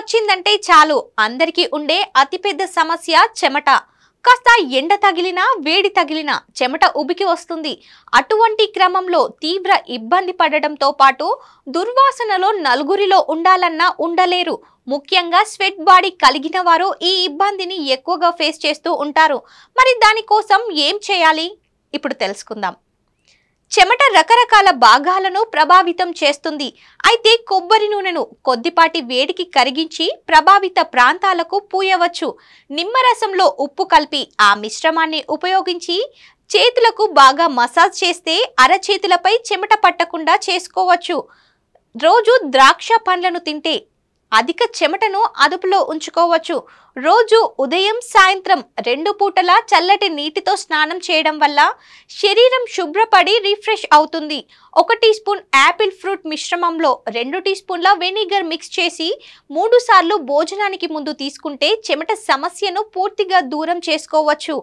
వచ్చిందంటే చాలు అందరికీ ఉండే అతిపెద్ద సమస్య చెమట. కాస్త ఎండ తగిలినా వేడి తగిలినా చెమట ఉబికి వస్తుంది. అటువంటి క్రమంలో తీవ్ర ఇబ్బంది పడడంతో పాటు దుర్వాసనలో నలుగురిలో ఉండాలన్నా ఉండలేరు. ముఖ్యంగా స్వెట్ బాడీ కలిగిన వారు ఈ ఇబ్బందిని ఎక్కువగా ఫేస్ చేస్తూ ఉంటారు. మరి దానికోసం ఏం చేయాలి ఇప్పుడు తెలుసుకుందాం. చెమట రకరకాల భాగాలను ప్రభావితం చేస్తుంది. అయితే కొబ్బరి నూనెను కొద్దిపాటి వేడికి కరిగించి ప్రభావిత ప్రాంతాలకు పూయవచ్చు. నిమ్మరసంలో ఉప్పు కలిపి ఆ మిశ్రమాన్ని ఉపయోగించి చేతులకు బాగా మసాజ్ చేస్తే అరచేతులపై చెమట పట్టకుండా చేసుకోవచ్చు. రోజు ద్రాక్ష పండ్లను తింటే అధిక చెమటను అదుపులో ఉంచుకోవచ్చు. రోజు ఉదయం సాయంత్రం 2 పూటలా చల్లటి నీటితో స్నానం చేయడం వల్ల శరీరం శుభ్రపడి రిఫ్రెష్ అవుతుంది. 1 టీ స్పూన్ యాపిల్ ఫ్రూట్ మిశ్రమంలో 2 టీ స్పూన్ల వెనిగర్ మిక్స్ చేసి 3 సార్లు భోజనానికి ముందు తీసుకుంటే చెమట సమస్యను పూర్తిగా దూరం చేసుకోవచ్చు.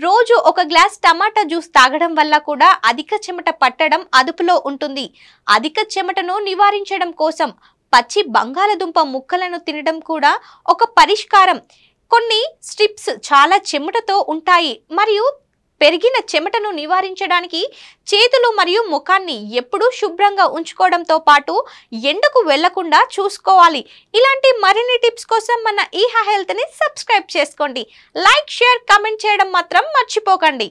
రోజు 1 గ్లాస్ టమాటా జ్యూస్ తాగడం వల్ల కూడా అధిక చెమట పట్టడం అదుపులో ఉంటుంది. అధిక చెమటను నివారించడం కోసం పచ్చి బంగాళదుంప ముక్కలను తినడం కూడా ఒక పరిష్కారం. కొన్ని స్ట్రిప్స్ చాలా చెమటతో ఉంటాయి మరియు పెరిగిన చెమటను నివారించడానికి చేతులు మరియు ముఖాన్ని ఎప్పుడూ శుభ్రంగా ఉంచుకోవడంతో పాటు ఎండకు వెళ్లకుండా చూసుకోవాలి. ఇలాంటి మరిన్ని టిప్స్ కోసం మన ఈహా హెల్త్ ని సబ్స్క్రైబ్ చేసుకోండి. లైక్, షేర్, కామెంట్ చేయడం మాత్రం మర్చిపోకండి.